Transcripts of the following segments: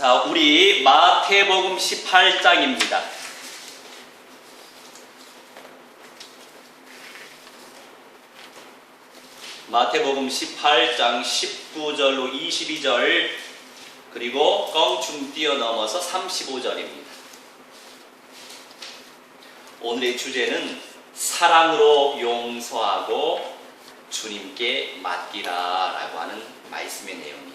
자, 우리 마태복음 18장입니다. 마태복음 18장 19절로 22절 그리고 껑충 뛰어넘어서 35절입니다. 오늘의 주제는 사랑으로 용서하고 주님께 맡기라 라고 하는 말씀의 내용이에요.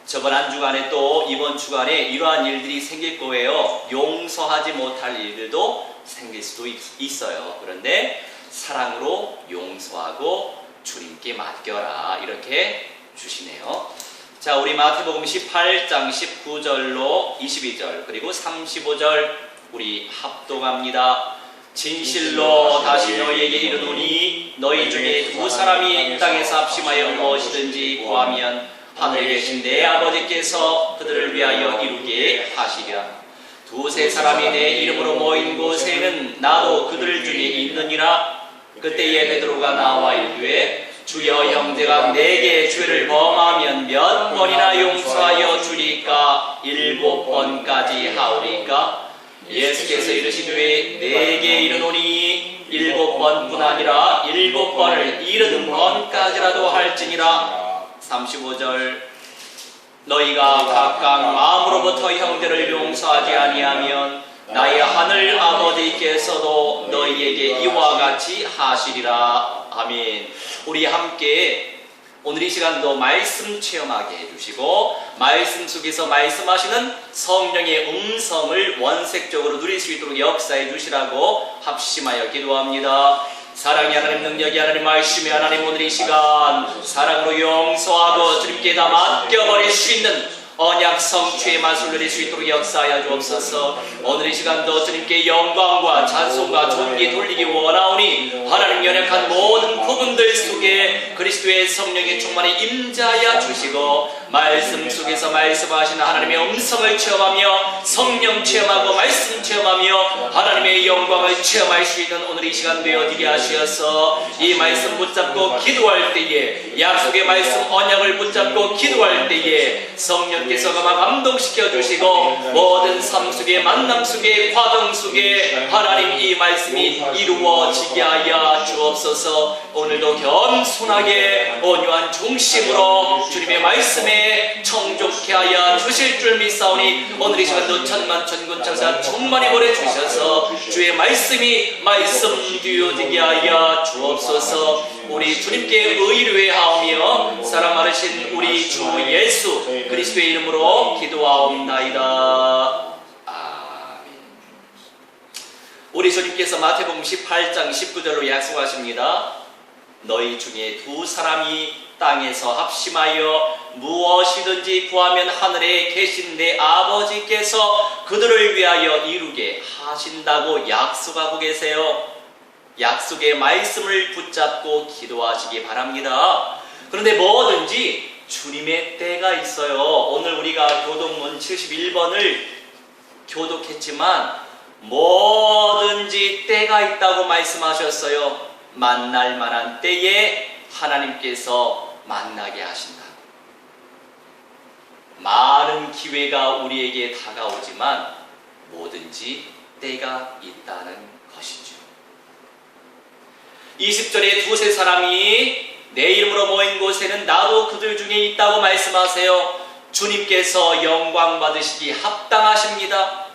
저번 한 주간에 또 이번 주간에 이러한 일들이 생길 거예요. 용서하지 못할 일들도 생길 수도 있어요. 그런데 사랑으로 용서하고 주님께 맡겨라 이렇게 주시네요. 자, 우리 마태복음 18장 19절로 22절 그리고 35절 우리 합독합니다. 진실로 다시 너희에게 이르노니 너희 중에 두 사람이 땅에서 합심하여 무엇이든지 구하면 하늘에 계신 내 아버지께서 그들을 위하여 이루게 하시리라. 두세 사람이 내 이름으로 모인 곳에는 나도 그들 중에 있느니라. 그때에 베드로가 나와 이르되 주여 형제가 내게 죄를 범하면 몇 번이나 용서하여 주리까? 7번까지 하오리까? 예수께서 이르시되 내게 이르노니 7번뿐 아니라 7번을 70번까지라도 할지니라. 35절 너희가 각각 마음으로부터 형제를 용서하지 아니하면 나의 하늘 아버지께서도 너희에게 이와 같이 하시리라. 아멘. 우리 함께 오늘 이 시간도 말씀 체험하게 해주시고 말씀 속에서 말씀하시는 성령의 음성을 원색적으로 누릴 수 있도록 역사해 주시라고 합심하여 기도합니다. 사랑의 하나님, 능력의 하나님, 말씀의 하나님, 오늘 이 시간 사랑으로 용서하고 주님께 다 맡겨버릴 수 있는 언약 성취의 맛을 누릴 수 있도록 역사하여 주옵소서. 오늘 이 시간도 주님께 영광과 찬송과 존귀 돌리기 원하오니 하나님 연약한 모든 부분들 속에 그리스도의 성령의 충만히 임자하여 주시고 말씀 속에서 말씀하시는 하나님의 음성을 체험하며 성령 체험하고 말씀 체험하며 하나님의 영광을 체험할 수 있는 오늘 이 시간 되어지게 하시어서 이 말씀 붙잡고 기도할 때에 약속의 말씀 언약을 붙잡고 기도할 때에 성령께서 가만 감동시켜 주시고 모든 삶 속에 만남 속에 과정 속에 하나님 이 말씀이 이루어지게 하여 주옵소서. 오늘도 겸손하게 온유한 중심으로 주님의 말씀에 청족케 하여 주실 줄 믿사오니 오늘 이 시간도 천만천군 천사 충만히 보내주셔서 주의 말씀이 말씀 되어지게 하여 주옵소서. 우리 주님께 의뢰하오며 사랑 많으신 우리 주 예수 그리스도의 이름으로 기도하옵나이다. 아멘. 우리 주님께서 마태복음 18장 19절로 약속하십니다. 너희 중에 두 사람이 땅에서 합심하여 무엇이든지 구하면 하늘에 계신 내 아버지께서 그들을 위하여 이루게 하신다고 약속하고 계세요. 약속의 말씀을 붙잡고 기도하시기 바랍니다. 그런데 뭐든지 주님의 때가 있어요. 오늘 우리가 교독문 71번을 교독했지만 뭐든지 때가 있다고 말씀하셨어요. 만날 만한 때에 하나님께서 만나게 하신다. 많은 기회가 우리에게 다가오지만 뭐든지 때가 있다는 것이죠. 20절에 두세 사람이 내 이름으로 모인 곳에는 나도 그들 중에 있다고 말씀하세요. 주님께서 영광 받으시기 합당하십니다.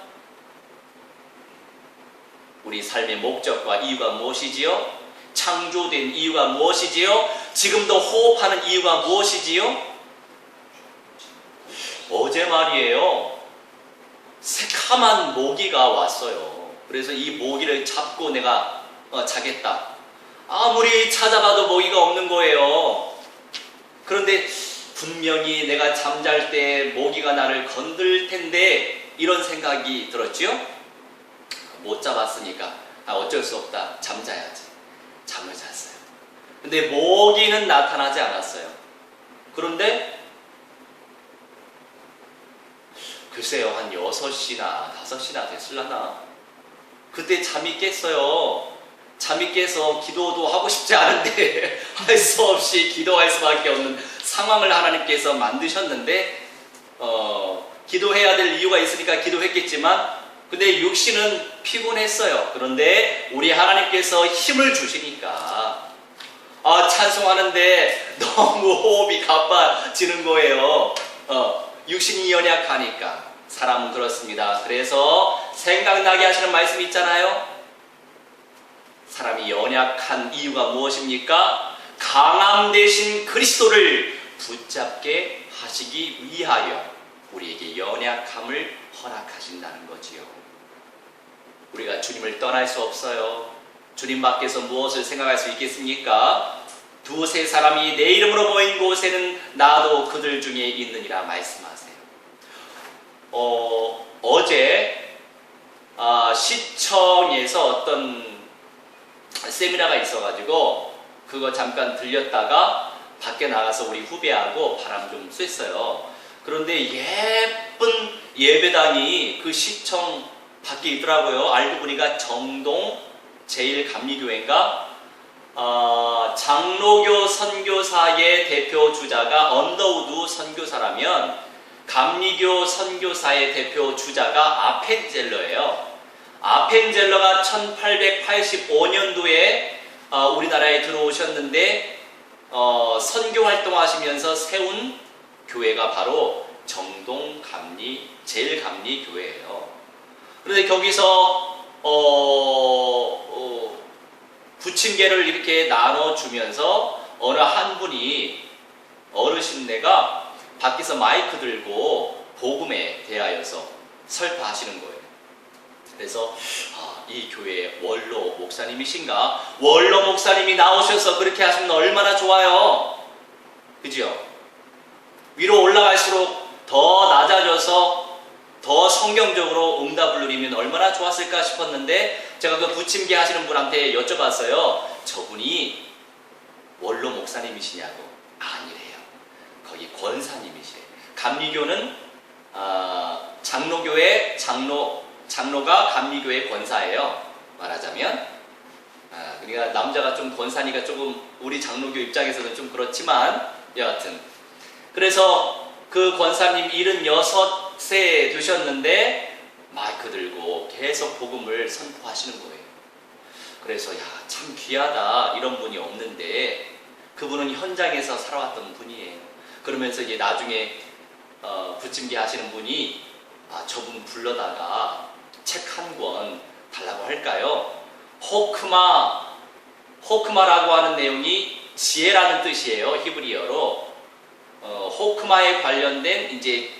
우리 삶의 목적과 이유가 무엇이지요? 창조된 이유가 무엇이지요? 지금도 호흡하는 이유가 무엇이지요? 어제 말이에요. 새카만 모기가 왔어요. 그래서 이 모기를 잡고 내가 자겠다. 아무리 찾아봐도 모기가 없는 거예요. 그런데 분명히 내가 잠잘 때 모기가 나를 건들 텐데 이런 생각이 들었죠? 못 잡았으니까 어쩔 수 없다. 잠자야지. 잠을 잤어요. 근데 모기는 나타나지 않았어요. 그런데 글쎄요, 한 6시나 5시나 됐을라나? 그때 잠이 깼어요. 잠이 깨서 기도도 하고 싶지 않은데 할 수 없이 기도할 수밖에 없는 상황을 하나님께서 만드셨는데 기도해야 될 이유가 있으니까 기도했겠지만 근데 육신은 피곤했어요. 그런데 우리 하나님께서 힘을 주시니까 찬송하는데 너무 호흡이 가빠지는 거예요. 육신이 연약하니까. 사람은 그렇습니다. 그래서 생각나게 하시는 말씀 있잖아요. 사람이 연약한 이유가 무엇입니까? 강함 대신 그리스도를 붙잡게 하시기 위하여 우리에게 연약함을 허락하신다는 거지요. 우리가 주님을 떠날 수 없어요. 주님 밖에서 무엇을 생각할 수 있겠습니까? 두세 사람이 내 이름으로 모인 곳에는 나도 그들 중에 있느니라 말씀하세요. 어제 시청에서 어떤 세미나가 있어가지고 그거 잠깐 들렸다가 밖에 나가서 우리 후배하고 바람 좀 쐈어요. 그런데 예쁜 예배당이 그 시청 밖에 있더라고요. 알고 보니까 정동 제1감리교회인가 장로교 선교사의 대표 주자가 언더우드 선교사라면 감리교 선교사의 대표 주자가 아펜젤러예요. 아펜젤러가 1885년도에 우리나라에 들어오셨는데 선교 활동하시면서 세운 교회가 바로 정동 제1감리 교회예요. 그런데 거기서 부침개를 이렇게 나눠주면서 어느 한 분이 어르신네가 밖에서 마이크 들고 복음에 대하여서 설파하시는 거예요. 그래서 이 교회의 원로 목사님이신가? 원로 목사님이 나오셔서 그렇게 하시면 얼마나 좋아요. 그죠? 위로 올라갈수록 더 낮아져서 더 성경적으로 응답을 누리면 얼마나 좋았을까 싶었는데 제가 그 부침개 하시는 분한테 여쭤봤어요. 저분이 원로 목사님이시냐고. 아니래요. 거기 권사님이시래요. 감리교는 장로교회 장로가 감리교회 권사예요. 말하자면 그러니까 남자가 좀 권사니까 조금 우리 장로교 입장에서는 좀 그렇지만 여하튼 그래서 그 권사님 76세 되셨는데 마이크 들고 계속 복음을 선포하시는 거예요. 그래서 참 귀하다. 이런 분이 없는데 그분은 현장에서 살아왔던 분이에요. 그러면서 이제 나중에 부침개 하시는 분이 저분 불러다가 책 한 권 달라고 할까요? 호크마라고 하는 내용이 지혜라는 뜻이에요. 히브리어로. 호크마에 관련된 이제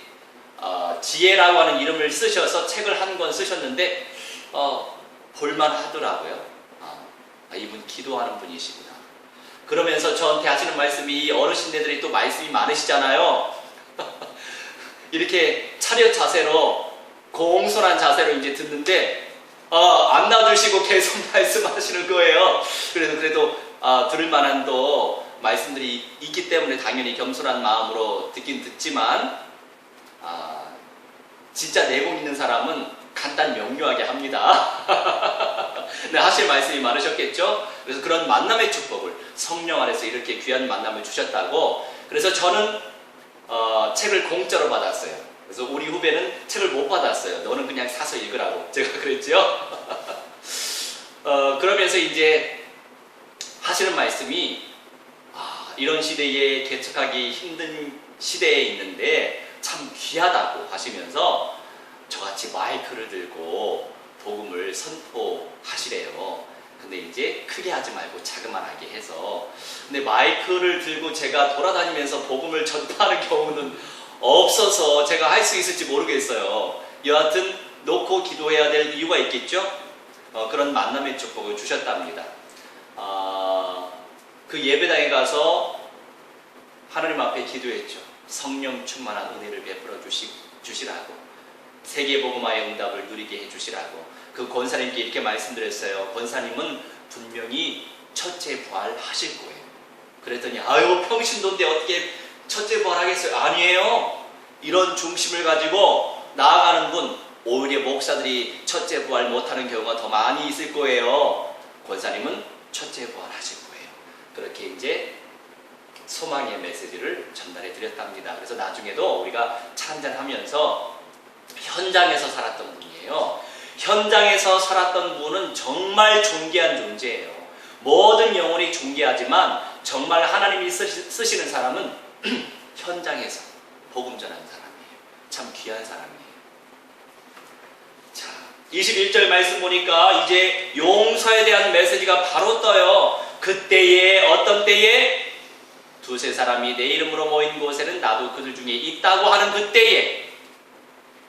지혜라고 하는 이름을 쓰셔서 책을 한 권 쓰셨는데 볼만 하더라고요. 이분 기도하는 분이시구나. 그러면서 저한테 하시는 말씀이 어르신네들이 또 말씀이 많으시잖아요. 이렇게 차렷 자세로 공손한 자세로 이제 듣는데 안 놔두시고 계속 말씀하시는 거예요. 그래도 들을 만한 또 말씀들이 있기 때문에 당연히 겸손한 마음으로 듣긴 듣지만 진짜 내공 있는 사람은 간단 명료하게 합니다. 네, 하실 말씀이 많으셨겠죠? 그래서 그런 만남의 축복을 성령 안에서 이렇게 귀한 만남을 주셨다고. 그래서 저는 책을 공짜로 받았어요. 그래서 우리 후배는 책을 못 받았어요. 너는 그냥 사서 읽으라고 제가 그랬죠. 그러면서 이제 하시는 말씀이 이런 시대에 개척하기 힘든 시대에 있는데 참 귀하다고 하시면서 저같이 마이크를 들고 복음을 선포하시래요. 근데 이제 크게 하지 말고 자그만하게 해서. 근데 마이크를 들고 제가 돌아다니면서 복음을 전파하는 경우는 없어서 제가 할 수 있을지 모르겠어요. 여하튼 놓고 기도해야 될 이유가 있겠죠? 그런 만남의 축복을 주셨답니다. 그 예배당에 가서 하나님 앞에 기도했죠. 성령 충만한 은혜를 베풀어 주시라고. 세계복음화의 응답을 누리게 해주시라고. 그 권사님께 이렇게 말씀드렸어요. 권사님은 분명히 첫째 부활하실 거예요. 그랬더니 평신도인데 어떻게 첫째 부활하겠어요? 아니에요. 이런 중심을 가지고 나아가는 분, 오히려 목사들이 첫째 부활 못하는 경우가 더 많이 있을 거예요. 권사님은 첫째 부활하실 거예요. 그렇게 이제 소망의 메시지를 전달해 드렸답니다. 그래서 나중에도 우리가 차 한잔하면서 현장에서 살았던 분이에요. 현장에서 살았던 분은 정말 존귀한 존재예요. 모든 영혼이 존귀하지만 정말 하나님이 쓰시는 사람은 현장에서 복음 전하는 사람이에요. 참 귀한 사람이에요. 자, 21절 말씀 보니까 이제 용서에 대한 메시지가 바로 떠요. 그때에, 어떤 때에? 두세 사람이 내 이름으로 모인 곳에는 나도 그들 중에 있다고 하는 그때에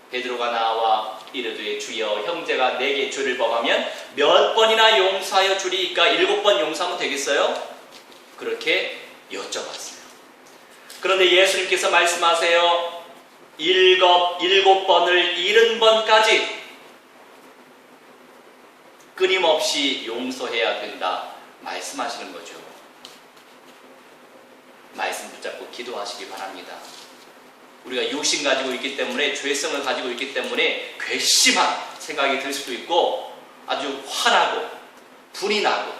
베드로가 나와 이르되 주여 형제가 내게 죄를 범하면 몇 번이나 용서하여 주리이까? 7번 용서하면 되겠어요? 그렇게 여쭤봤어요. 그런데 예수님께서 말씀하세요. 7번을 70번까지 끊임없이 용서해야 된다 말씀하시는 거죠. 말씀 붙잡고 기도하시기 바랍니다. 우리가 육신 가지고 있기 때문에, 죄성을 가지고 있기 때문에 괘씸한 생각이 들 수도 있고 아주 화나고 분이 나고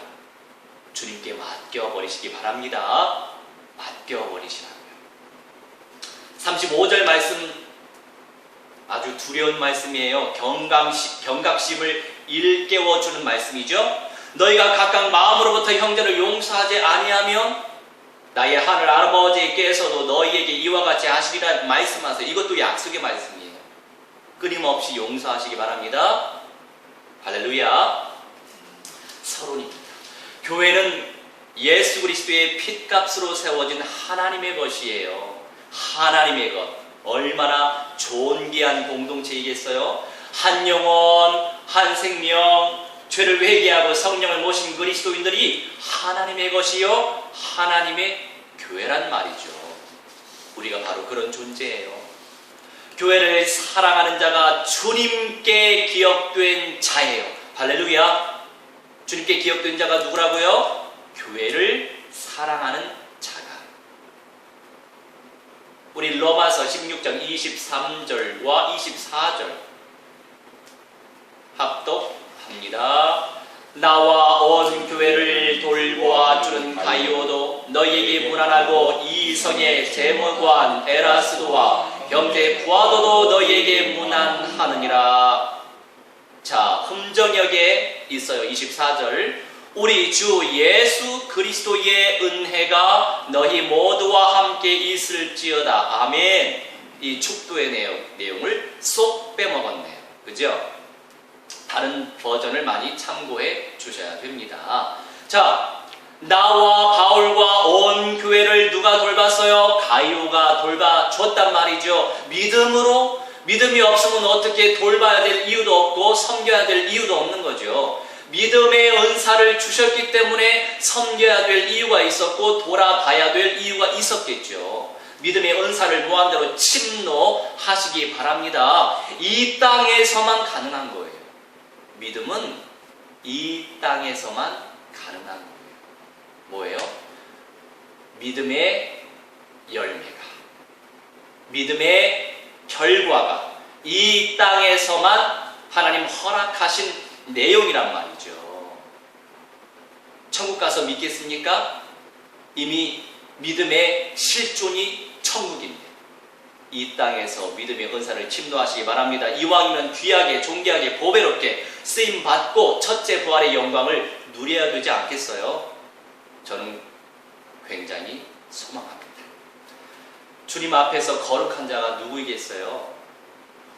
주님께 맡겨버리시기 바랍니다. 맡겨버리시라고요. 35절 말씀 아주 두려운 말씀이에요. 경각심을 일깨워주는 말씀이죠. 너희가 각각 마음으로부터 형제를 용서하지 아니하면 나의 하늘 아버지께서도 너희에게 이와 같이 하시리라 말씀하세요. 이것도 약속의 말씀이에요. 끊임없이 용서하시기 바랍니다. 할렐루야. 서론입니다. 교회는 예수 그리스도의 핏값으로 세워진 하나님의 것이에요. 하나님의 것. 얼마나 존귀한 공동체이겠어요? 한 영혼, 한 생명, 죄를 회개하고 성령을 모신 그리스도인들이 하나님의 것이요 하나님의 교회란 말이죠. 우리가 바로 그런 존재예요. 교회를 사랑하는 자가 주님께 기억된 자예요. 할렐루야. 주님께 기억된 자가 누구라고요? 교회를 사랑하는 자가. 우리 로마서 16장 23절과 24절 합독합니다. 나와 온 교회를 돌보아주는 가이오도 너희에게 무난하고 이성의 제무관 에라스도와 형제 부아도도 너희에게 무난하느니라. 자, 흠정역에 있어요. 24절. 우리 주 예수 그리스도의 은혜가 너희 모두와 함께 있을지어다. 아멘. 이 축도의 내용을 쏙 빼먹었네요. 그죠? 다른 버전을 많이 참고해 주셔야 됩니다. 자, 나와 바울과 온 교회를 누가 돌봤어요? 가이오가 돌봐줬단 말이죠. 믿음으로. 믿음이 없으면 어떻게 돌봐야 될 이유도 없고 섬겨야 될 이유도 없는 거죠. 믿음의 은사를 주셨기 때문에 섬겨야 될 이유가 있었고 돌아봐야 될 이유가 있었겠죠. 믿음의 은사를 무한대로 침노하시기 바랍니다. 이 땅에서만 가능한 거예요. 믿음은 이 땅에서만 가능한 거예요. 뭐예요? 믿음의 열매가, 믿음의 결과가 이 땅에서만 하나님 허락하신 내용이란 말이죠. 천국 가서 믿겠습니까? 이미 믿음의 실존이 천국입니다. 이 땅에서 믿음의 은사를 침노하시기 바랍니다. 이왕이면 귀하게, 존귀하게, 보배롭게 쓰임받고 첫째 부활의 영광을 누려야 되지 않겠어요? 저는 굉장히 소망합니다. 주님 앞에서 거룩한 자가 누구이겠어요?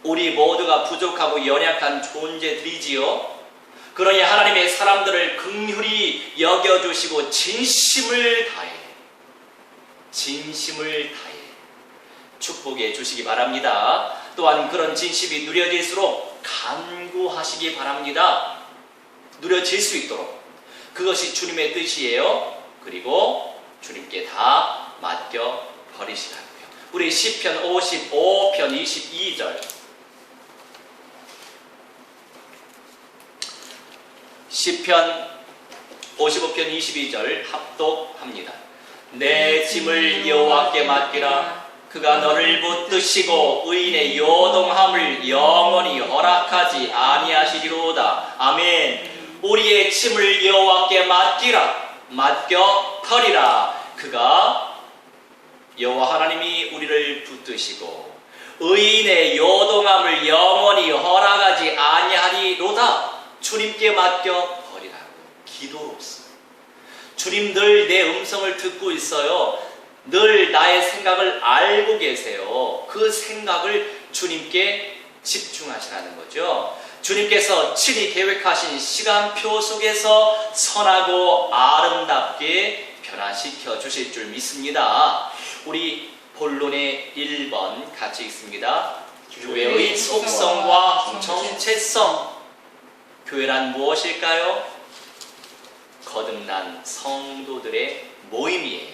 우리 모두가 부족하고 연약한 존재들이지요. 그러니 하나님의 사람들을 긍휼히 여겨주시고 진심을 다해 축복해 주시기 바랍니다. 또한 그런 진심이 누려질수록 간구하시기 바랍니다. 누려질 수 있도록. 그것이 주님의 뜻이에요. 그리고 주님께 다 맡겨 버리시라고요. 우리 시편 55편 22절. 시편 55편 22절 합독합니다. 내 짐을 여호와께 맡기라. 그가 너를 붙드시고 의인의 요동함을 영원히 허락하지 아니하시리로다. 아멘. 우리의 짐을 여호와께 맡기라. 맡겨 버리라. 그가 여호와 하나님이 우리를 붙드시고 의인의 요동함을 영원히 주님께 맡겨 버리라고. 기도로서. 주님 늘 내 음성을 듣고 있어요. 늘 나의 생각을 알고 계세요. 그 생각을 주님께 집중하시라는 거죠. 주님께서 친히 계획하신 시간표 속에서 선하고 아름답게 변화시켜 주실 줄 믿습니다. 우리 본론의 1번 같이 읽습니다. 교회의 속성과 정체성. 교회란 무엇일까요? 거듭난 성도들의 모임이에요.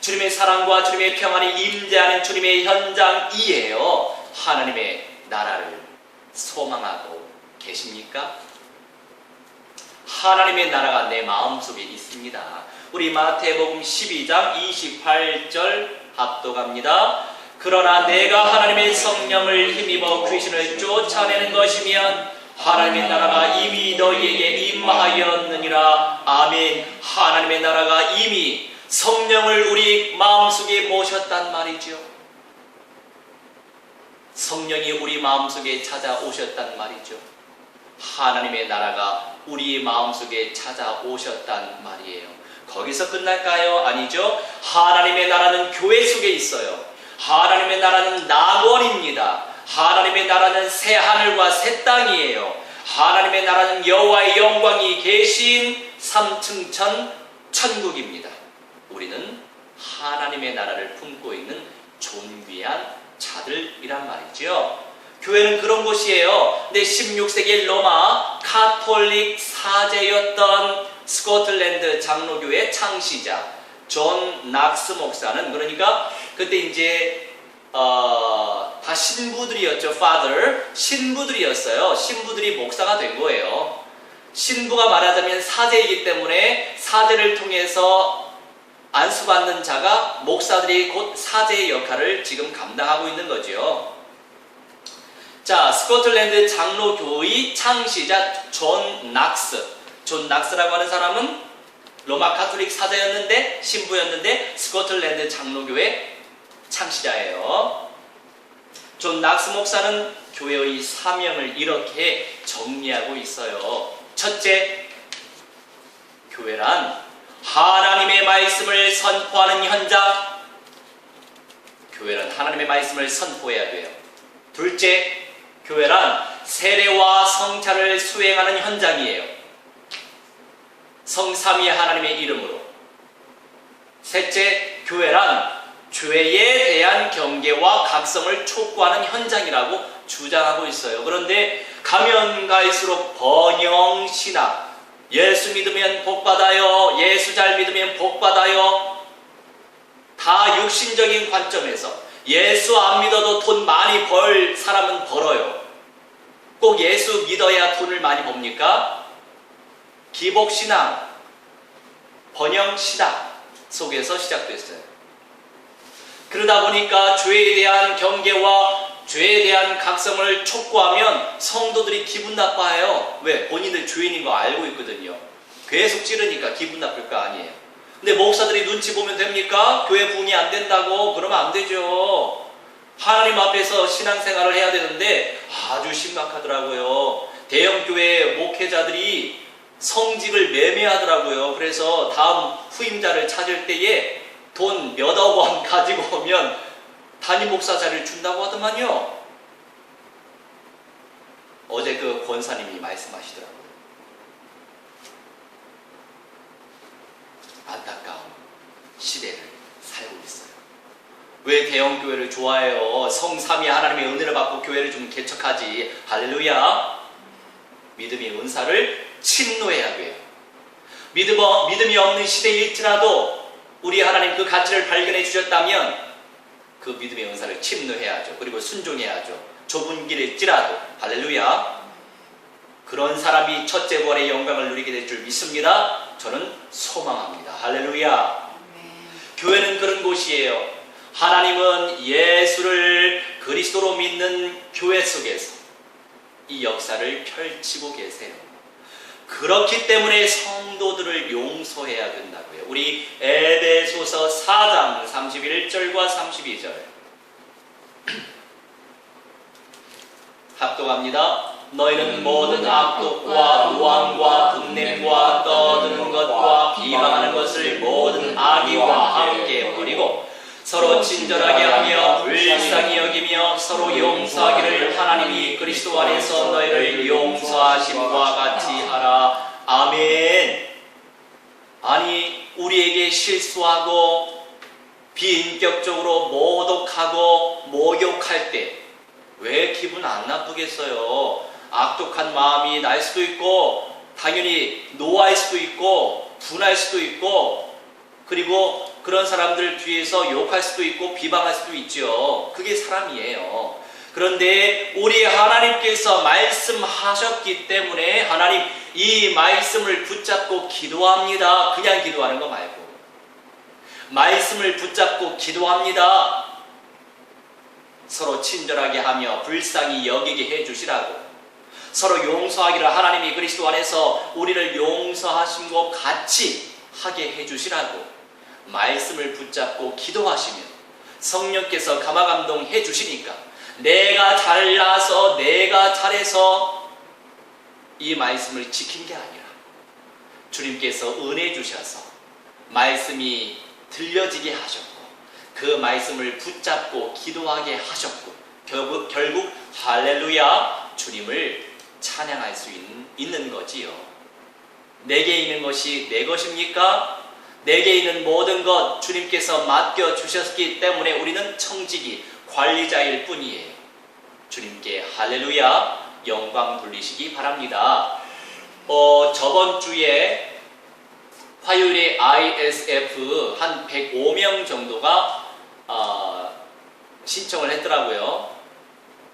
주님의 사랑과 주님의 평안이 임재하는 주님의 현장이에요. 하나님의 나라를 소망하고 계십니까? 하나님의 나라가 내 마음속에 있습니다. 우리 마태복음 12장 28절 합독합니다. 그러나 내가 하나님의 성령을 힘입어 귀신을 쫓아내는 것이면 하나님의 나라가 이미 너희에게 임하였느니라. 아멘. 하나님의 나라가 이미 성령을 우리 마음속에 모셨단 말이죠. 성령이 우리 마음속에 찾아오셨단 말이죠. 하나님의 나라가 우리 마음속에 찾아오셨단 말이에요. 거기서 끝날까요? 아니죠. 하나님의 나라는 교회 속에 있어요. 하나님의 나라는 낙원입니다. 하나님의 나라는 새 하늘과 새 땅이에요. 하나님의 나라는 여호와의 영광이 계신 3층 천국입니다. 우리는 하나님의 나라를 품고 있는 존귀한 자들이란 말이죠. 교회는 그런 곳이에요. 근데 16세기 로마 카톨릭 사제였던 스코틀랜드 장로교회 창시자 존 낙스 목사는, 그러니까 그때 이제 다 신부들이었죠. father, 신부들이었어요. 신부들이 목사가 된 거예요. 신부가 말하자면 사제이기 때문에 사제를 통해서 안수받는 자가 목사들이 곧 사제의 역할을 지금 감당하고 있는 거죠. 자, 스코틀랜드 장로교의 창시자 존 낙스. 존 낙스라고 하는 사람은 로마 카톨릭 사제였는데, 신부였는데 스코틀랜드 장로교회 창시자예요. 존 낙스 목사는 교회의 사명을 이렇게 정리하고 있어요. 첫째, 교회란 하나님의 말씀을 선포하는 현장. 교회란 하나님의 말씀을 선포해야 돼요. 둘째, 교회란 세례와 성찬을 수행하는 현장이에요. 성삼위 하나님의 이름으로. 셋째, 교회란 죄에 대한 경계와 각성을 촉구하는 현장이라고 주장하고 있어요. 그런데 가면 갈수록 번영신학, 예수 믿으면 복받아요, 예수 잘 믿으면 복받아요, 다 육신적인 관점에서 예수 안 믿어도 돈 많이 벌 사람은 벌어요. 꼭 예수 믿어야 돈을 많이 법니까? 기복신앙, 번영신학 속에서 시작됐어요. 그러다 보니까 죄에 대한 경계와 죄에 대한 각성을 촉구하면 성도들이 기분 나빠해요. 왜? 본인들 죄인인 거 알고 있거든요. 계속 찌르니까 기분 나쁠 거 아니에요. 근데 목사들이 눈치 보면 됩니까? 교회 부흥이 안 된다고? 그러면 안 되죠. 하나님 앞에서 신앙생활을 해야 되는데 아주 심각하더라고요. 대형교회 목회자들이 성직을 매매하더라고요. 그래서 다음 후임자를 찾을 때에 돈 몇억 원 가지고 오면 담임 목사 자리를 준다고 하더만요. 어제 그 권사님이 말씀하시더라고요. 안타까운 시대를 살고 있어요. 왜 대형교회를 좋아해요? 성삼위 하나님의 은혜를 받고 교회를 좀 개척하지. 할렐루야. 믿음의 은사를 침노해야 돼요. 믿음이 없는 시대일지라도 우리 하나님 그 가치를 발견해 주셨다면 그 믿음의 은사를 침노해야죠. 그리고 순종해야죠. 좁은 길일지라도. 할렐루야. 그런 사람이 첫째 부활의 영광을 누리게 될 줄 믿습니다. 저는 소망합니다. 할렐루야. 교회는 그런 곳이에요. 하나님은 예수를 그리스도로 믿는 교회 속에서 이 역사를 펼치고 계세요. 그렇기 때문에 성도들을 용서해야 된다고요. 우리 에베소서 4장 31절과 32절 합독합니다. 너희는 모든 악독과 루앙과 분냄과 떠드는 것과 비방하는 것을 모든 악의와 함께 버리고 서로 친절하게 하며 불쌍히 여기며 서로 용서하기를 하나님이 그리스도 안에서 너희를 용서하심과 같이 하라. 아멘. 아니, 우리에게 실수하고 비인격적으로 모독하고 모욕할 때 왜 기분 안 나쁘겠어요? 악독한 마음이 날 수도 있고 당연히 노할 수도 있고 분할 수도 있고 그리고 그런 사람들 뒤에서 욕할 수도 있고 비방할 수도 있죠. 그게 사람이에요. 그런데 우리 하나님께서 말씀하셨기 때문에 하나님 이 말씀을 붙잡고 기도합니다. 그냥 기도하는 거 말고 말씀을 붙잡고 기도합니다. 서로 친절하게 하며 불쌍히 여기게 해주시라고 서로 용서하기를 하나님이 그리스도 안에서 우리를 용서하심과 같이 하게 해주시라고 말씀을 붙잡고 기도하시면 성령께서 감화감동 해주시니까 내가 잘나서 내가 잘해서 이 말씀을 지킨 게 아니라 주님께서 은혜 주셔서 말씀이 들려지게 하셨고 그 말씀을 붙잡고 기도하게 하셨고 결국 할렐루야 주님을 찬양할 수 있는 거지요. 내게 있는 것이 내 것입니까? 내게 있는 모든 것 주님께서 맡겨주셨기 때문에 우리는 청지기 관리자일 뿐이에요. 주님께 할렐루야 영광 돌리시기 바랍니다. 저번 주에 화요일에 ISF 한 105명 정도가 신청을 했더라고요.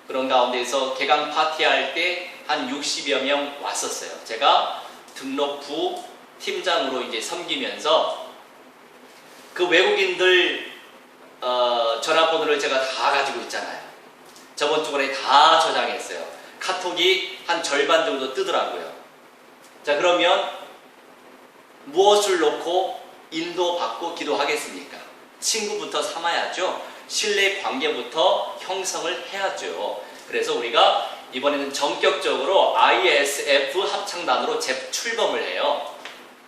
그런 가운데서 개강 파티할 때 한 60여 명 왔었어요. 제가 등록부 팀장으로 이제 섬기면서 그 외국인들 전화번호를 제가 다 가지고 있잖아요. 저번 주간에 다 저장했어요. 카톡이 한 절반 정도 뜨더라고요. 자, 그러면 무엇을 놓고 인도받고 기도하겠습니까? 친구부터 삼아야죠. 신뢰 관계부터 형성을 해야죠. 그래서 우리가 이번에는 전격적으로 ISF 합창단으로 재출범을 해요.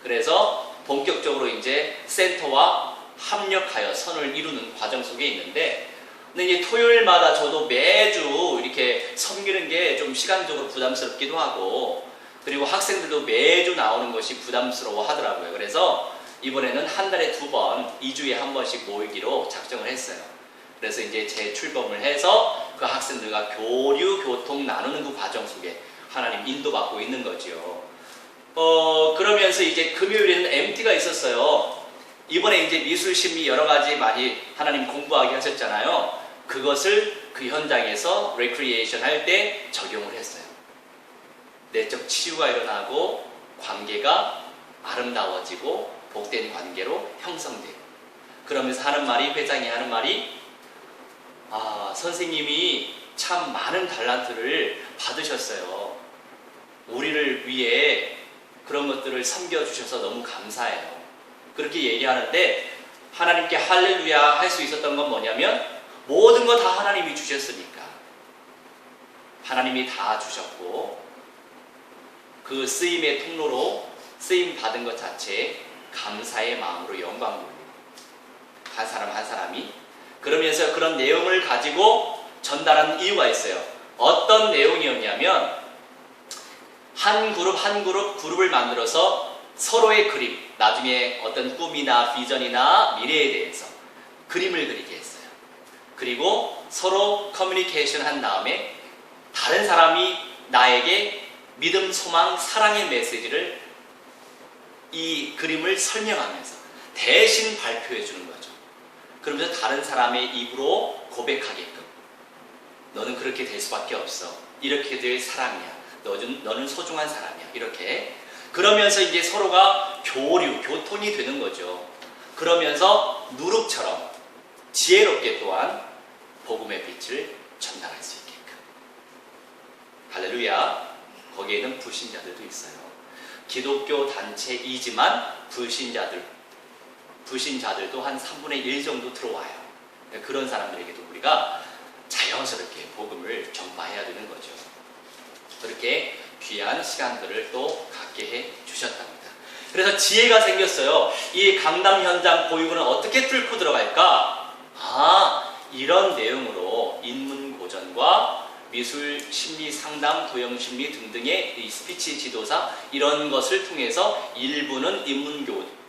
그래서 본격적으로 이제 센터와 합력하여 선을 이루는 과정 속에 있는데, 근데 이제 토요일마다 저도 매주 이렇게 섬기는 게 좀 시간적으로 부담스럽기도 하고, 그리고 학생들도 매주 나오는 것이 부담스러워 하더라고요. 그래서 이번에는 한 달에 2번, 2주에 한 번씩 모이기로 작정을 했어요. 그래서 이제 재출범을 해서 그 학생들과 교류, 교통 나누는 그 과정 속에 하나님 인도받고 있는 거죠. 그러면서 이제 금요일에는 MT가 있었어요. 이번에 이제 미술심리 여러 가지 많이 하나님 공부하게 하셨잖아요. 그것을 그 현장에서 레크리에이션 할 때 적용을 했어요. 내적 치유가 일어나고 관계가 아름다워지고 복된 관계로 형성돼요. 그러면서 하는 말이, 회장이 하는 말이, 선생님이 참 많은 달란트를 받으셨어요. 우리를 위해 그런 것들을 섬겨주셔서 너무 감사해요. 그렇게 얘기하는데, 하나님께 할렐루야 할 수 있었던 건 뭐냐면 모든 거 다 하나님이 주셨으니까 하나님이 다 주셨고, 그 쓰임의 통로로 쓰임 받은 것 자체에 감사의 마음으로 영광 돌리고, 한 사람 한 사람이 그러면서 그런 내용을 가지고 전달하는 이유가 있어요. 어떤 내용이었냐면, 한 그룹을 만들어서 서로의 그림, 나중에 어떤 꿈이나 비전이나 미래에 대해서 그림을 그리게 했어요. 그리고 서로 커뮤니케이션 한 다음에 다른 사람이 나에게 믿음, 소망, 사랑의 메시지를 이 그림을 설명하면서 대신 발표해 주는 거죠. 그러면서 다른 사람의 입으로 고백하게끔, 너는 그렇게 될 수밖에 없어, 이렇게 될 사람이야, 너는 소중한 사람이야, 이렇게. 그러면서 이제 서로가 교통이 되는 거죠. 그러면서 누룩처럼 지혜롭게 또한 복음의 빛을 전달할 수 있게끔. 할렐루야. 거기에는 불신자들도 있어요. 기독교 단체이지만 불신자들도 한 3분의 1 정도 들어와요. 그런 사람들에게도 우리가 자연스럽게 복음을 전파해야 되는 거죠. 그렇게 귀한 시간들을 또 갖게 해 주셨답니다. 그래서 지혜가 생겼어요. 이 강남 현장 보육은 어떻게 뚫고 들어갈까? 이런 내용으로 인문고전과 미술, 심리 상담, 도형 심리 등등의 이 스피치 지도사 이런 것을 통해서 1부는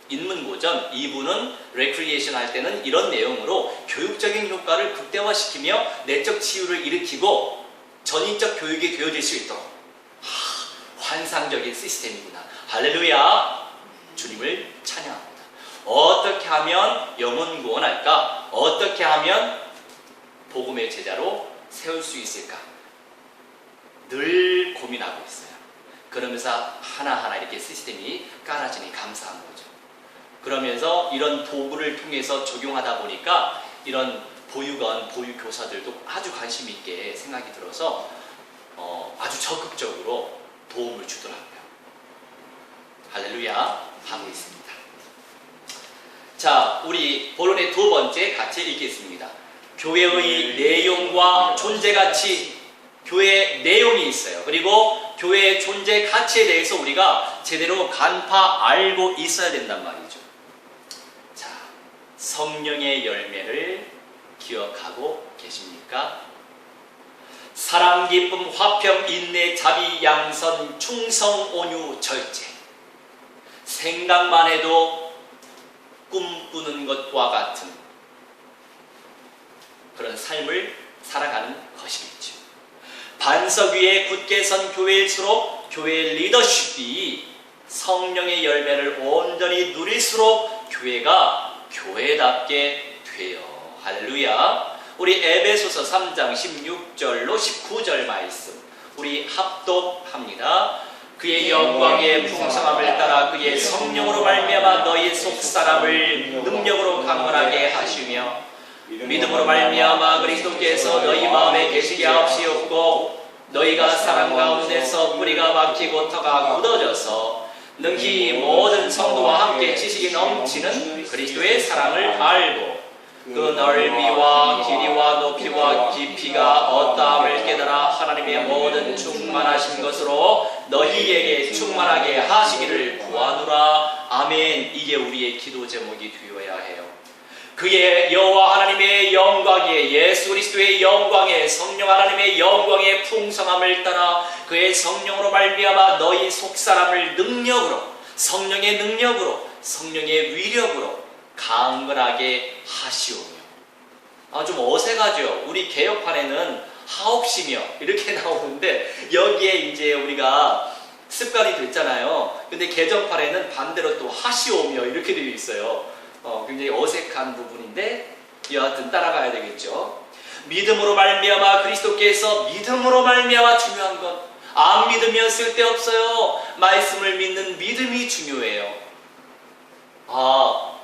인문고전, 2부는 레크리에이션 할 때는 이런 내용으로 교육적인 효과를 극대화시키며 내적 치유를 일으키고 전인적 교육이 되어질 수 있도록 환상적인 시스템이구나. 할렐루야! 주님을 찬양합니다. 어떻게 하면 영혼 구원할까? 어떻게 하면 복음의 제자로 세울 수 있을까? 늘 고민하고 있어요. 그러면서 하나하나 이렇게 시스템이 깔아지니 감사한 거죠. 그러면서 이런 도구를 통해서 적용하다 보니까 이런 보육원, 보육교사들도 아주 관심 있게 생각이 들어서 아주 적극적으로 도움을 주더라고요. 할렐루야 하고 있습니다. 자, 우리 본론의 두 번째 같이 읽겠습니다. 교회의 내용과 존재 가치, 교회의 내용이 있어요. 그리고 교회의 존재 가치에 대해서 우리가 제대로 간파 알고 있어야 된단 말이죠. 자, 성령의 열매를 기억하고 계십니까? 사랑, 기쁨, 화평, 인내, 자비, 양선, 충성, 온유, 절제. 생각만 해도 꿈꾸는 것과 같은 그런 삶을 살아가는 것이겠죠. 반석 위에 굳게 선 교회일수록 교회의 리더십이 성령의 열매를 온전히 누릴수록 교회가 교회답게 돼요. 할렐루야. 우리 에베소서 3장 16절로 19절 말씀 우리 합독합니다. 그의 영광의 풍성함을 따라 그의 성령으로 말미암아 너희 속사람을 능력으로 강건하게 하시며 믿음으로 말미암아 그리스도께서 너희 마음에 계시게 하옵시옵고 너희가 사랑 가운데서 뿌리가 박히고 터가 굳어져서 능히 모든 성도와 함께 지식이 넘치는 그리스도의 사랑을 알고 그 넓이와 길이와 높이와 깊이가 어떠함을 깨달아 하나님의 모든 충만하신 것으로 너희에게 충만하게 하시기를 구하노라. 아멘. 이게 우리의 기도 제목이 되어야 해요. 그의 여호와 하나님의 영광에 예수 그리스도의 영광에 성령 하나님의 영광의 풍성함을 따라 그의 성령으로 말미암아 너희 속사람을 능력으로 성령의 능력으로 성령의 위력으로 강건하게 하시오며. 좀 어색하죠. 우리 개혁판에는 하옵시며 이렇게 나오는데 여기에 이제 우리가 습관이 됐잖아요. 근데 개정판에는 반대로 또 하시오며 이렇게 되어 있어요. 굉장히 어색한 부분인데 여하튼 따라가야 되겠죠. 믿음으로 말미암아 그리스도께서 믿음으로 말미암아 중요한 것. 안 믿으면 쓸데없어요. 말씀을 믿는 믿음이 중요해요.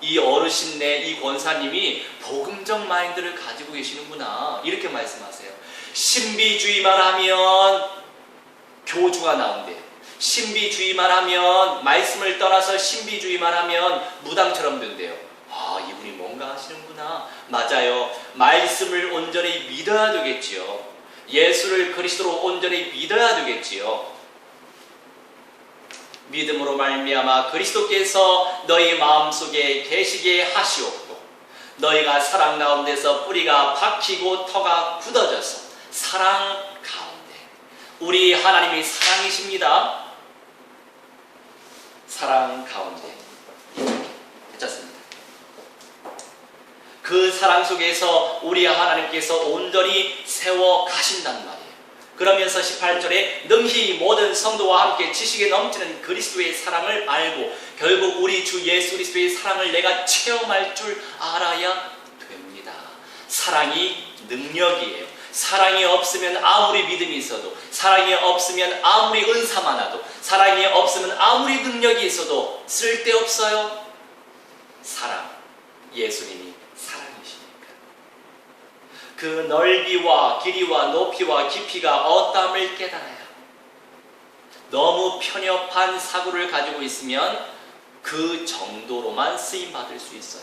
이 어르신네 이 권사님이 복음적 마인드를 가지고 계시는구나 이렇게 말씀하세요. 신비주의만 하면 교주가 나온대요. 신비주의만 하면 말씀을 떠나서 신비주의만 하면 무당처럼 된대요. 이분이 뭔가 하시는구나. 맞아요. 말씀을 온전히 믿어야 되겠지요. 예수를 그리스도로 온전히 믿어야 되겠지요. 믿음으로 말미암아 그리스도께서 너희 마음속에 계시게 하시옵고 너희가 사랑 가운데서 뿌리가 박히고 터가 굳어져서 사랑 가운데 우리 하나님이 사랑이십니다. 사랑 가운데 괜찮습니다. 그 사랑 속에서 우리 하나님께서 온전히 세워 가신단 말이에요. 그러면서 18절에 능히 모든 성도와 함께 지식에 넘치는 그리스도의 사랑을 알고 결국 우리 주 예수 그리스도의 사랑을 내가 체험할 줄 알아야 됩니다. 사랑이 능력이에요. 사랑이 없으면 아무리 믿음이 있어도, 사랑이 없으면 아무리 은사 많아도, 사랑이 없으면 아무리 능력이 있어도 쓸데없어요. 사랑, 예수님이 사랑이시니까. 그 넓이와 길이와 높이와 깊이가 어떠함을 깨달아야 너무 편협한 사고를 가지고 있으면 그 정도로만 쓰임받을 수 있어요.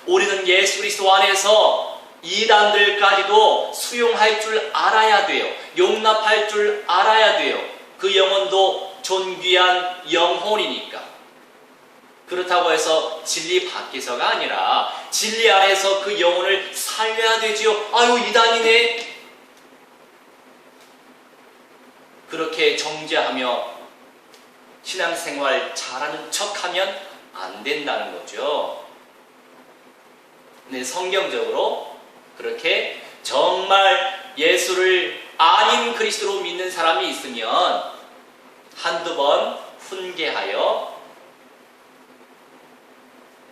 우리는 예수 그리스도 안에서 이단들까지도 수용할 줄 알아야 돼요. 용납할 줄 알아야 돼요. 그 영혼도 존귀한 영혼이니까. 그렇다고 해서 진리 밖에서가 아니라 진리 안에서 그 영혼을 살려야 되지요. 아유, 이단이네. 그렇게 정죄하며 신앙생활 잘하는 척하면 안 된다는 거죠. 네, 성경적으로 그렇게 정말 예수를 아닌 그리스도로 믿는 사람이 있으면 한두 번 훈계하여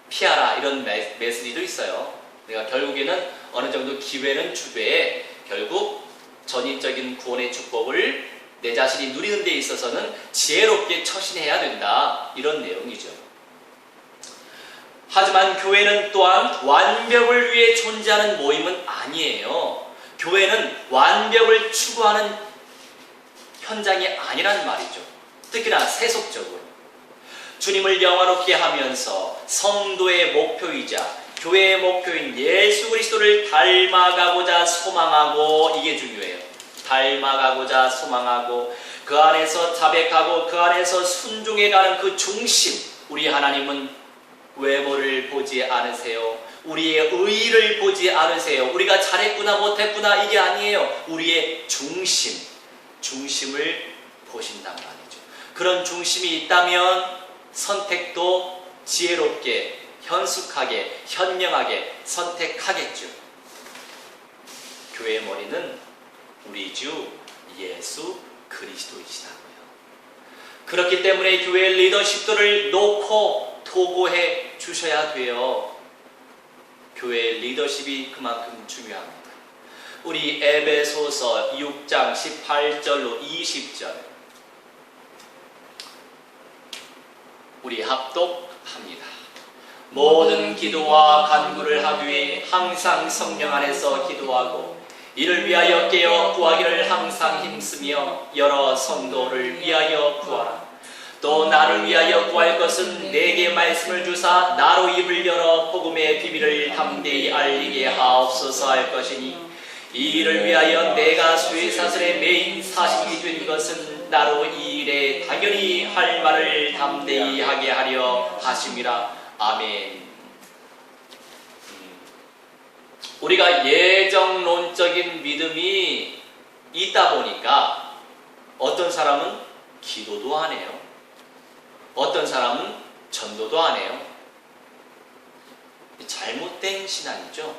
피하라, 이런 메시지도 있어요. 그러니까 결국에는 어느 정도 기회는 주되 결국 전인적인 구원의 축복을 내 자신이 누리는 데 있어서는 지혜롭게 처신해야 된다, 이런 내용이죠. 하지만 교회는 또한 완벽을 위해 존재하는 모임은 아니에요. 교회는 완벽을 추구하는 현장이 아니란 말이죠. 특히나 세속적으로 주님을 영화롭게 하면서 성도의 목표이자 교회의 목표인 예수 그리스도를 닮아가고자 소망하고, 이게 중요해요. 닮아가고자 소망하고 그 안에서 자백하고 그 안에서 순종해가는 그 중심. 우리 하나님은 외모를 보지 않으세요. 우리의 의의를 보지 않으세요. 우리가 잘했구나 못했구나 이게 아니에요. 우리의 중심을 보신단 말이죠. 그런 중심이 있다면 선택도 지혜롭게, 현숙하게, 현명하게 선택하겠죠. 교회의 머리는 우리 주 예수 그리스도이시다고요. 그렇기 때문에 교회의 리더십들을 놓고 도구해 주셔야 돼요. 교회의 리더십이 그만큼 중요합니다. 우리 에베소서 6장 18절로 20절 우리 합독합니다. 모든 기도와 간구를 하되 항상 성령 안에서 기도하고 이를 위하여 깨어 구하기를 항상 힘쓰며 여러 성도를 위하여 구하라. 또 나를 위하여 구할 것은 내게 말씀을 주사 나로 입을 열어 복음의 비밀을 담대히 알리게 하옵소서 할 것이니, 이 일을 위하여 내가 쇠사슬의 메인 사식이 된 것은 나로 이 일에 당연히 할 말을 담대히 하게 하려 하심이라. 아멘. 우리가 예정론적인 믿음이 있다 보니까 어떤 사람은 기도도 안 해요. 어떤 사람은 전도도 안 해요. 잘못된 신앙이죠.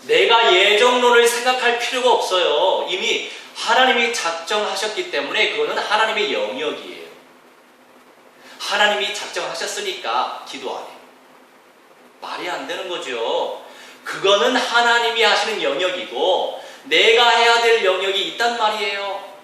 내가 예정론을 생각할 필요가 없어요. 이미 하나님이 작정하셨기 때문에 그거는 하나님의 영역이에요. 하나님이 작정하셨으니까 기도 안 해요. 말이 안 되는 거죠. 그거는 하나님이 하시는 영역이고 내가 해야 될 영역이 있단 말이에요.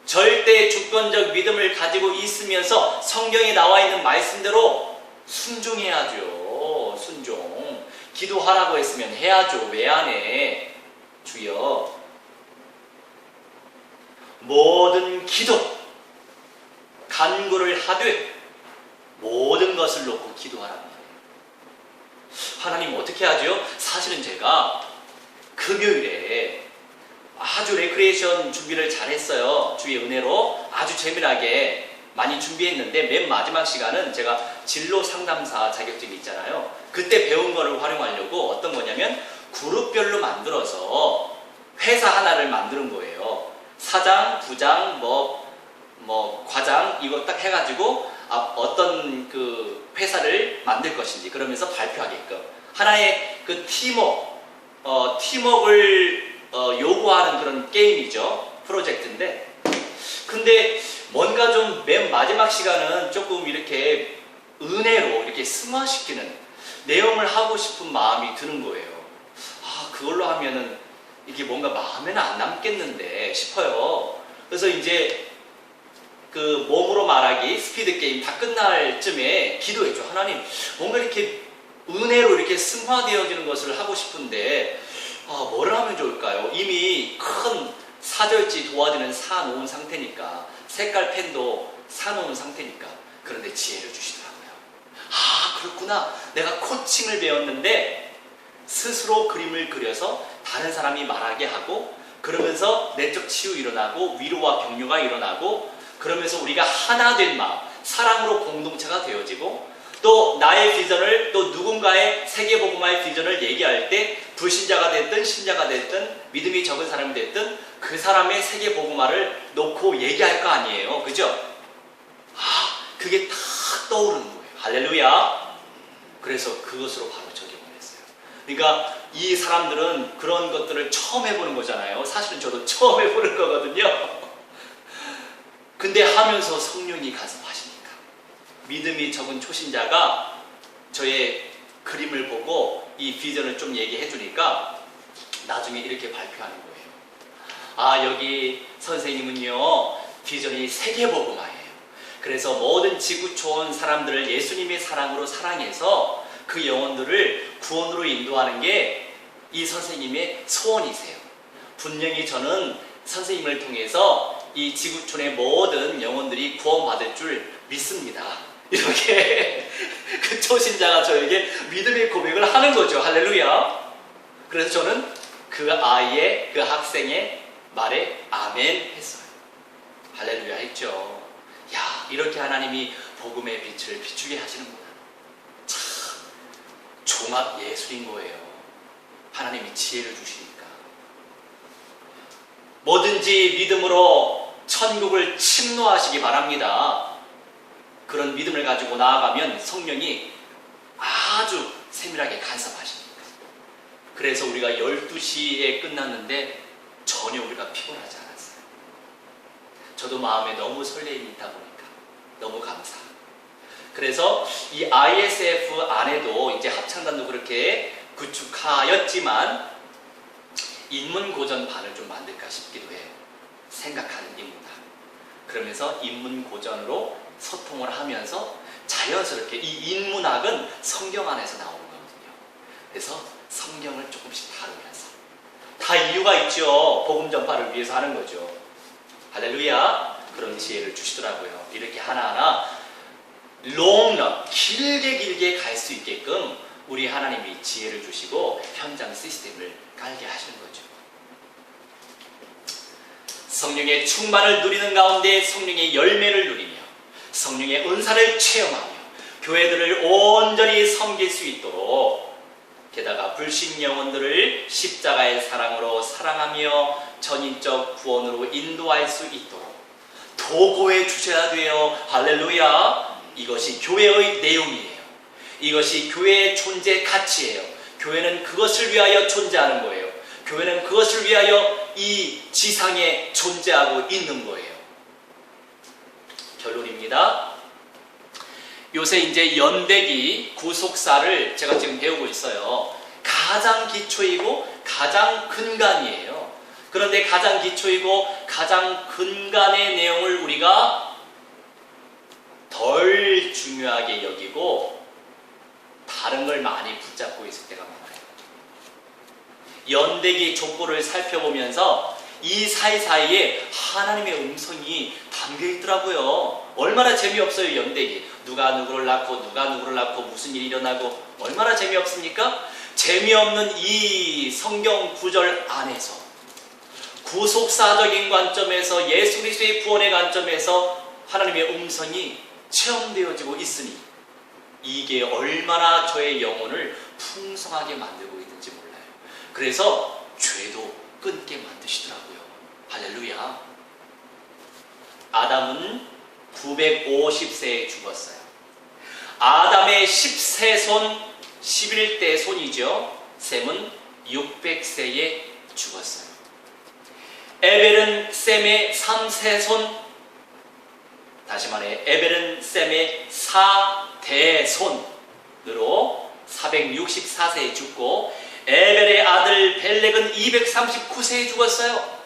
절대 주권적 믿음을 가지고 있으면서 성경에 나와 있는 말씀대로 순종해야죠. 순종. 기도하라고 했으면 해야죠. 왜 안 해? 주여, 모든 기도 간구를 하되 모든 것을 놓고 기도하라는 거예요. 하나님 어떻게 하죠? 사실은 제가 금요일에 아주 레크레이션 준비를 잘했어요. 주의 은혜로 아주 재미나게 많이 준비했는데 맨 마지막 시간은 제가 진로 상담사 자격증이 있잖아요. 그때 배운 거를 활용하려고 어떤 거냐면 그룹별로 만들어서 회사 하나를 만드는 거예요. 사장, 부장, 과장 이거 딱 해가지고 어떤 그 회사를 만들 것인지 그러면서 발표하게끔 하나의 그 팀워크를 요구하는 그런 게임이죠. 프로젝트인데, 근데 뭔가 좀 맨 마지막 시간은 조금 이렇게 은혜로 이렇게 승화시키는 내용을 하고 싶은 마음이 드는 거예요. 그걸로 하면은 이게 뭔가 마음에는 안 남겠는데 싶어요. 그래서 이제 그 몸으로 말하기 스피드 게임 다 끝날 쯤에 기도했죠. 하나님, 뭔가 이렇게 은혜로 이렇게 승화되어지는 것을 하고 싶은데 뭐를 하면 좋을까요? 이미 큰 사절지 도화지는 사놓은 상태니까, 색깔 펜도 사놓은 상태니까. 그런데 지혜를 주시더라고요. 그렇구나. 내가 코칭을 배웠는데 스스로 그림을 그려서 다른 사람이 말하게 하고, 그러면서 내적 치유 일어나고 위로와 격려가 일어나고, 그러면서 우리가 하나 된 마음, 사랑으로 공동체가 되어지고, 또 나의 비전을, 또 누군가의 세계복음화의 비전을 얘기할 때 불신자가 됐든 신자가 됐든 믿음이 적은 사람이 됐든 그 사람의 세계복음화를 놓고 얘기할 거 아니에요. 그죠? 그게 딱 떠오르는 거예요. 할렐루야. 그래서 그것으로 바로 적용을 했어요. 그러니까 이 사람들은 그런 것들을 처음 해보는 거잖아요. 사실은 저도 처음 해보는 거거든요. 근데 하면서 성령이 간섭하시니까 믿음이 적은 초신자가 저의 그림을 보고 이 비전을 좀 얘기해 주니까 나중에 이렇게 발표하는 거예요. 여기 선생님은요, 비전이 세계복음화예요. 그래서 모든 지구촌 사람들을 예수님의 사랑으로 사랑해서 그 영혼들을 구원으로 인도하는 게 이 선생님의 소원이세요. 분명히 저는 선생님을 통해서 이 지구촌의 모든 영혼들이 구원받을 줄 믿습니다. 이렇게 그 초신자가 저에게 믿음의 고백을 하는 거죠. 할렐루야. 그래서 저는 그 아이의, 그 학생의 말에 아멘 했어요. 할렐루야 했죠. 야, 이렇게 하나님이 복음의 빛을 비추게 하시는구나. 참 종합 예술인 거예요. 하나님이 지혜를 주시니까. 뭐든지 믿음으로 천국을 침노하시기 바랍니다. 그런 믿음을 가지고 나아가면 성령이 아주 세밀하게 간섭하십니다. 그래서 우리가 12시에 끝났는데 전혀 우리가 피곤하지 않았어요. 저도 마음에 너무 설레임이 있다 보니까 너무 감사합니다. 그래서 이 ISF 안에도 이제 합창단도 그렇게 구축하였지만 인문고전반을 좀 만들까 싶기도 해요. 생각하는 인문학. 그러면서 인문고전으로 소통을 하면서 자연스럽게 이 인문학은 성경 안에서 나오는 거거든요. 그래서 성경을 조금씩 다루면서 다 이유가 있죠. 복음 전파를 위해서 하는 거죠. 할렐루야. 그런 지혜를 주시더라고요. 이렇게 하나하나 롱런, 길게 갈 수 있게끔 우리 하나님이 지혜를 주시고 현장 시스템을 깔게 하시는 거죠. 성령의 충만을 누리는 가운데 성령의 열매를 누리며 성령의 은사를 체험하며 교회들을 온전히 섬길 수 있도록, 게다가 불신 영혼들을 십자가의 사랑으로 사랑하며 전인적 구원으로 인도할 수 있도록 도구해 주셔야 돼요. 할렐루야. 이것이 교회의 내용이에요. 이것이 교회의 존재 가치예요. 교회는 그것을 위하여 존재하는 거예요. 교회는 그것을 위하여 이 지상에 존재하고 있는 거예요. 결론입니다. 요새 이제 연대기 구속사를 제가 지금 배우고 있어요. 가장 기초이고 가장 근간이에요. 그런데 가장 기초이고 가장 근간의 내용을 우리가 덜 중요하게 여기고 다른 걸 많이 붙잡고 있을 때가 많아요. 연대기 족보를 살펴보면서 이 사이사이에 하나님의 음성이 담겨 있더라고요. 얼마나 재미없어요, 연대기. 누가 누구를 낳고 누가 누구를 낳고 무슨 일이 일어나고 얼마나 재미없습니까? 재미없는 이 성경 구절 안에서 구속사적인 관점에서 예수 그리스도의 구원의 관점에서 하나님의 음성이 체험되어지고 있으니 이게 얼마나 저의 영혼을 풍성하게 만들고 있는지 몰라요. 그래서 죄도 끊게 만드시더라고요. 할렐루야. 아담은 950세에 죽었어요. 아담의 10세손 11대 손이죠. 셈은 600세에 죽었어요. 에벨은 셈의 3세손, 다시 말해 에벨은 셈의 4대손으로 464세에 죽고, 에벨의 아들 벨렉은 239세에 죽었어요.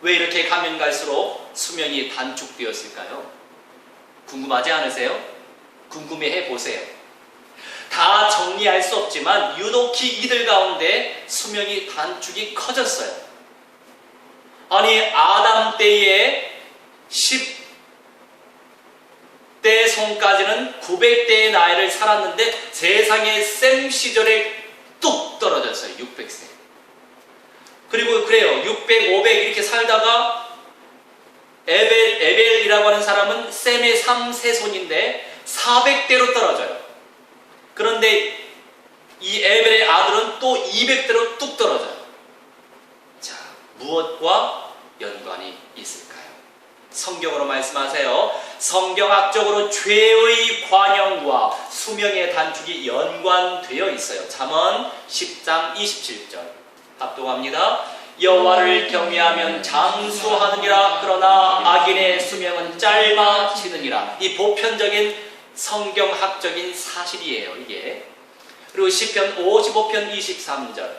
왜 이렇게 가면 갈수록 수명이 단축되었을까요? 궁금하지 않으세요? 궁금해해 보세요. 다 정리할 수 없지만 유독히 이들 가운데 수명이 단축이 커졌어요. 아니, 아담 때에 10대 손까지는 900대의 나이를 살았는데 세상의 셈 시절에 뚝 떨어졌어요. 600세. 그리고 그래요. 600, 500 이렇게 살다가 에벨이라고 하는 사람은 셈의 3세손인데 400대로 떨어져요. 그런데 이 에벨의 아들은 또 200대로 뚝 떨어져요. 자, 무엇과 연관이 있을까요? 성경으로 말씀하세요. 성경학적으로 죄의 관영과 수명의 단축이 연관되어 있어요. 잠언 10장 27절 합독합니다. 여호와를 경외하면 장수하느니라. 그러나 악인의 수명은 짧아지느니라. 이 보편적인 성경학적인 사실이에요, 이게. 그리고 시편 55편 23절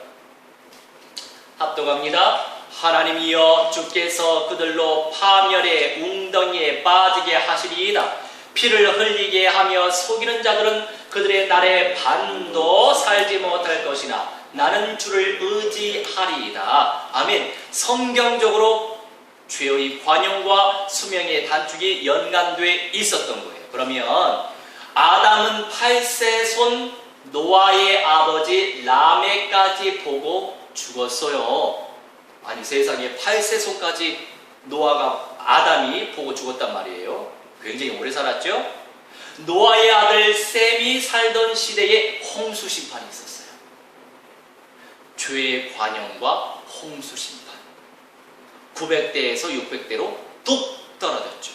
합독합니다. 하나님이여 주께서 그들로 파멸의 웅덩이에 빠지게 하시리이다. 피를 흘리게 하며 속이는 자들은 그들의 날에 반도 살지 못할 것이나 나는 주를 의지하리이다. 아멘. 성경적으로 죄의 관용과 수명의 단축이 연관돼 있었던 거예요. 그러면 아담은 8세손 노아의 아버지 라멕까지 보고 죽었어요. 아니, 세상에 8세손까지 노아가, 아담이 보고 죽었단 말이에요. 굉장히 오래 살았죠. 노아의 아들 셈이 살던 시대에 홍수 심판이 있었어요. 죄의 관용과 홍수 심판. 900대에서 600대로 뚝 떨어졌죠.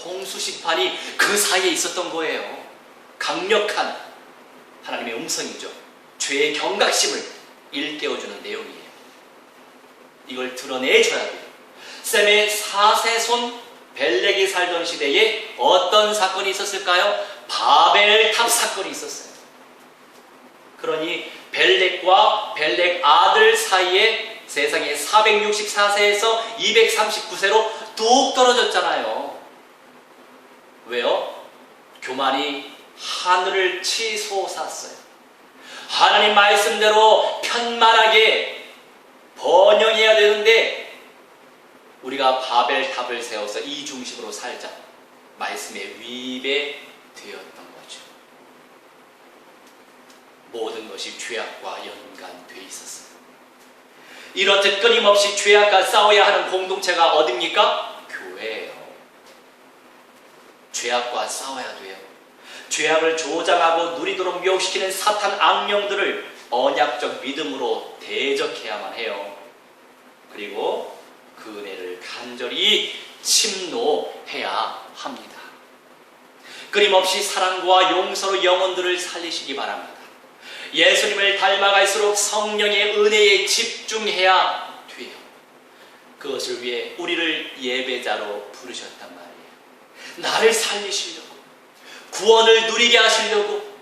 홍수 심판이 그 사이에 있었던 거예요. 강력한 하나님의 음성이죠. 죄의 경각심을 일깨워주는 내용이에요. 이걸 드러내줘야 돼요. 셈의 4세손 벨렉이 살던 시대에 어떤 사건이 있었을까요? 바벨탑 사건이 있었어요. 그러니 벨렉과 벨렉 아들 사이에 세상에 464세에서 239세로 뚝 떨어졌잖아요. 왜요? 교만이 하늘을 치솟았어요. 하나님 말씀대로 편만하게 번영해야 되는데 우리가 바벨탑을 세워서 이 중심으로 살자. 말씀에 위배되었던 거죠. 모든 것이 죄악과 연관되어 있었어요. 이렇듯 끊임없이 죄악과 싸워야 하는 공동체가 어딥니까? 교회예요. 죄악과 싸워야 돼요. 죄악을 조장하고 누리도록 미혹시키는 사탄 악령들을 언약적 믿음으로 대적해야만 해요. 그리고 그 은혜를 간절히 침노해야 합니다. 끊임없이 사랑과 용서로 영혼들을 살리시기 바랍니다. 예수님을 닮아갈수록 성령의 은혜에 집중해야 돼요. 그것을 위해 우리를 예배자로 부르셨단 말이에요. 나를 살리시려고, 구원을 누리게 하시려고,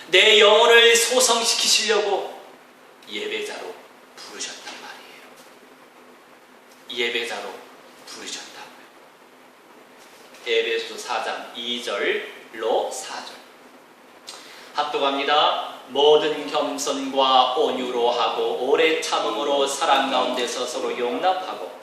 내 영혼을 소성시키시려고 예배자로 부르셨단 말이에요. 예배자로 부르셨다고요. 에베소서 4장 2절로 4절 합독합니다. 모든 겸손과 온유로 하고 오래 참음으로 사랑 가운데서 서로 용납하고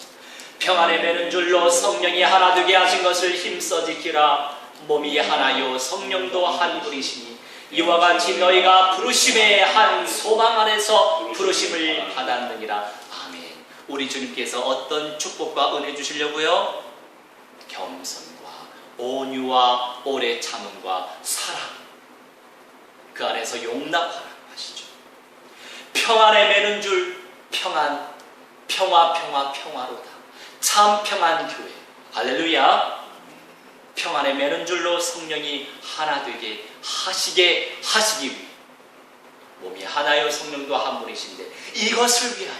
평안에 매는 줄로 성령이 하나 되게 하신 것을 힘써 지키라. 몸이 하나요 성령도 한 분이시니 이와 같이 너희가 부르심의 한 소망 안에서 부르심을 받았느니라. 아멘. 우리 주님께서 어떤 축복과 은혜 주시려고요? 겸손과 온유와 오래 참음과 사랑, 그 안에서 용납하라고 하시죠. 평안에 매는 줄 평안, 평화로다. 참 평안 교회. 할렐루야. 평안에 매는 줄로 성령이 하나 되게 하시기 위해 몸이 하나요 성령도 한 분이신데 이것을 위하여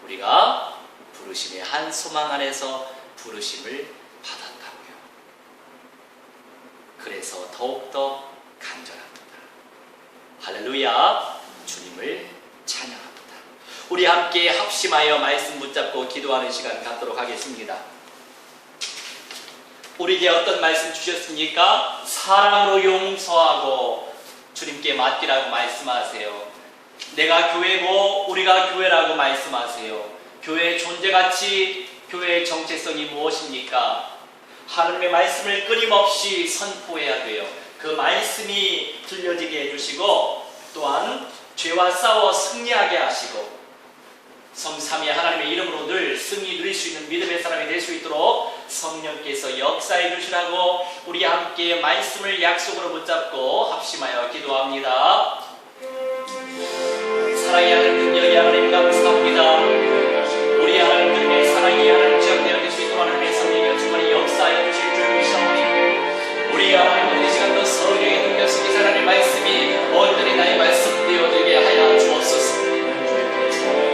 우리가 부르심의 한 소망 안에서 부르심을 받았다고요. 그래서 더욱더 간절합니다. 할렐루야. 주님을 찬양합니다. 우리 함께 합심하여 말씀 붙잡고 기도하는 시간 갖도록 하겠습니다. 우리에게 어떤 말씀 주셨습니까? 사랑으로 용서하고 주님께 맡기라고 말씀하세요. 내가 교회고 우리가 교회라고 말씀하세요. 교회의 존재가치, 교회의 정체성이 무엇입니까? 하나님의 말씀을 끊임없이 선포해야 돼요. 그 말씀이 들려지게 해주시고 또한 죄와 싸워 승리하게 하시고 성삼위 하나님의 이름으로 늘 승리 누릴 수 있는 믿음의 사람이 될 수 있도록 성령께서 역사해 주시라고 우리 함께 말씀을 약속으로 붙잡고 합심하여 기도합니다. 사랑의 하나님, 능력의 하나님 감사합니다. 우리 하나님들의 사랑이 하나님 지역되어 줄 수 있도록 하나님의 성령이 주만이 역사하여 주실 줄 믿사오니 우리 하나님은 이 시간도 성령의 능력 속에서 하나님의 말씀이 온전히 나의 말씀 되어지게 하여 주옵소서.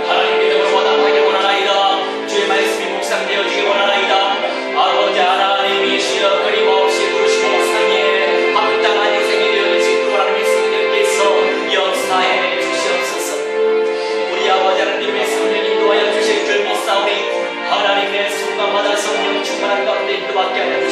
하나님 믿음을 원합하게 원하나이다. 주의 말씀이 묵상되어지기 원하나이다. 아버지 하나님이시여 끊임없이 부르시고 상에 합당한 인생이 되어질 수 있도록 하나님의 성령께서 역사해 주시옵소서. 우리 아버지 하나님의 성령 인도하여 주실 줄 믿사오니 하나님의 순간마다 성령 충만한 가운데 인도받게 하여